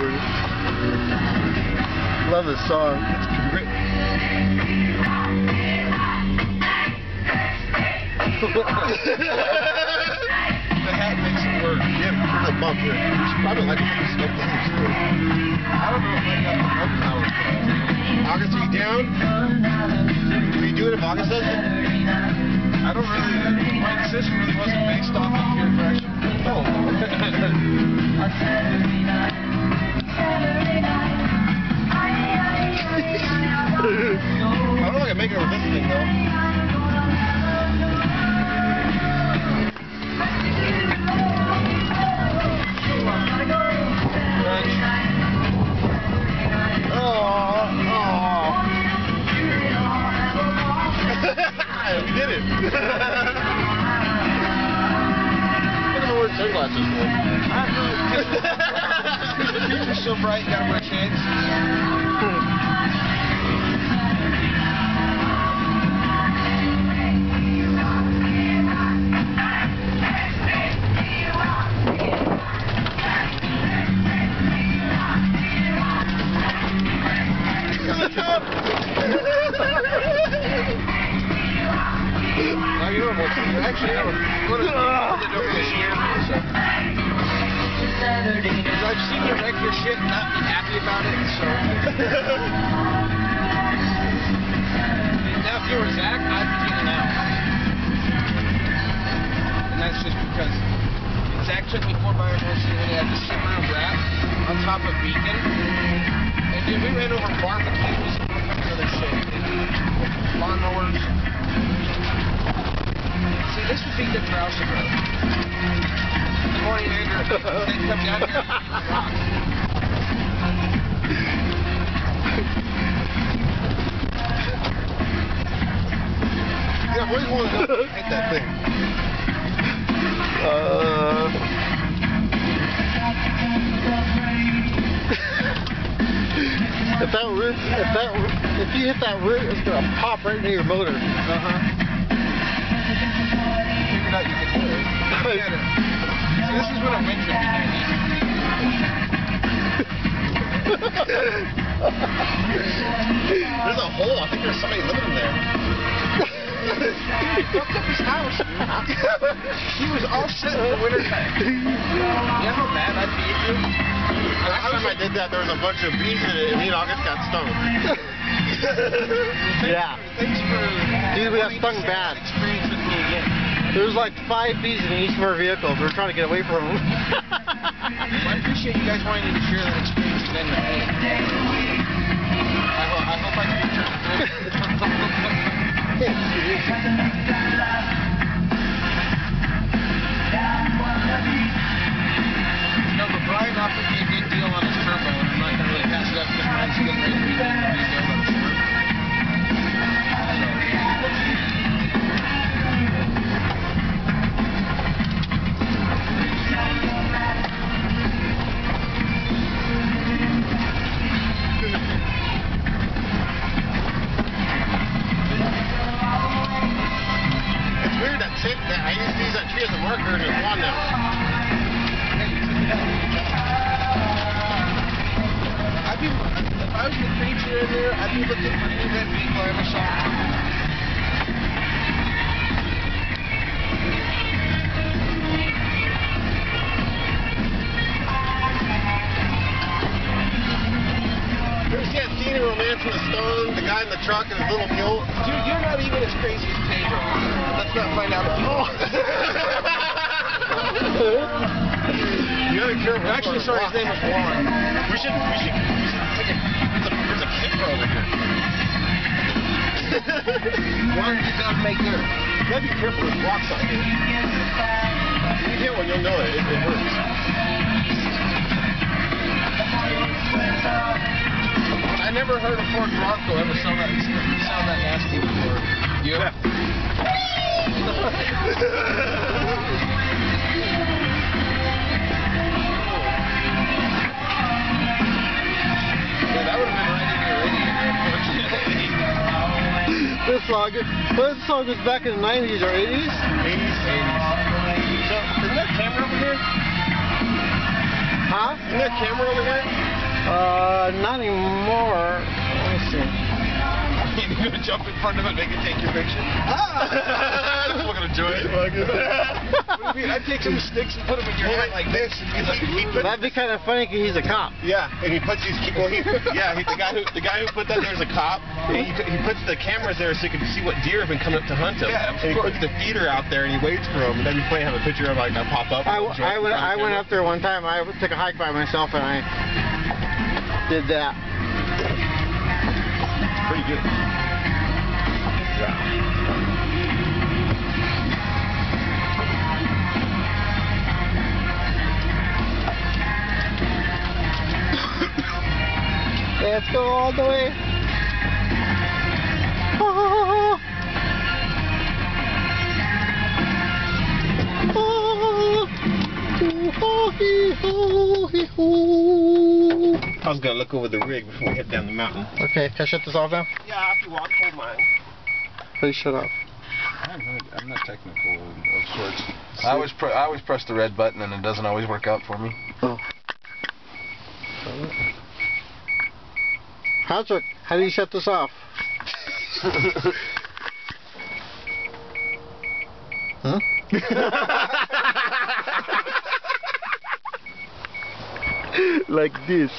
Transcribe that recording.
Bruce. Love this song. It's great. The hat makes it work. Yeah, there's a bump here. You should probably like it when you smoke the hash too. I don't know if I got the bump power. August, are you down? Will you do it if August does it? I don't really, my decision really wasn't based off of peer pressure. Oh. I don't know if I can make it with this thing though. You did it. Look at the word sunglasses for. The future's so bright, you gotta wear shades. Now you know what? Actually, One of the people that don't get scared me, so. Because I've seen you wreck your shit and not be happy about it, so. Now, if you were Zach, I'd be getting out. And that's just because Zach took me 4x1 when he had the 7-round wrap on top of Beacon. And dude, we ran over barbecues and all kinds of other shit. Lawnmowers. See, this would be good for House of Grove. Good morning, Andrew. They come down here and rock. Yeah, I've always wanted to hit that thing. If you hit that root, it's gonna pop right into your motor. Figured out you could do it. See, this is what a winch would be handy. There's a hole. I think there's somebody living in there. He fucked up his house. He was all set for winter time. You know how bad I'd be if you? Last time I did that, there was a bunch of bees in it, and me and August got stung. Yeah. Thanks for Dude, we got stung bad. Experience with me again. There was like 5 bees in each of our vehicles. We were trying to get away from them. Well, I appreciate you guys wanting to share that experience again with me. I hope I can return it. No, but Brian offered me a good deal on his turbo, and I'm not going to really pass it up because Brian's getting ready to be a good deal on his turbo. It's weird that chick that I used to use that tree as a marker and it's gone now. If I was the creature in there, I'd be looking for any red vehicle I ever saw. You ever see that scene in Romance in the Stone? The guy in the truck and his little mule? Dude, you're not even as crazy as Pedro. Let's not find out if you are. You gotta be careful. Actually, sorry, his name was Juan. We should take there's a camera over here. Juan did not make there. You gotta be careful with rocks out here. When you hit one, you'll know it. It hurts. I never heard a Ford Bronco ever sound that nasty before. Yeah. That would have been right in your radiator, unfortunately. This song was back in the 90s or 80s? 80s. So, isn't there a camera over here? Huh? Isn't there a camera over here? Not anymore. Let me see. You're gonna jump in front of it and make it take your picture? I'm gonna do it. What do you mean? I'd take some sticks and put them in your hand like this and be like, That'd be kind of funny because he's a cop. Yeah, and he puts these. Well, the guy who put that there is a cop. And he puts the cameras there so you can see what deer have been coming up to hunt him. Yeah, of and he course. puts the feeder out there and he waits for them. And that'd be funny to have a picture of like that pop up. I went up there one time. I took a hike by myself and I did that. Pretty good. Let's go all the way. Oh. I was gonna look over the rig before we head down the mountain. Okay, can I shut this off now? Yeah, if you want, hold mine. Please shut off. I'm not technical of sorts. I always press the red button and it doesn't always work out for me. Oh. How do you shut this off? Huh? Like this.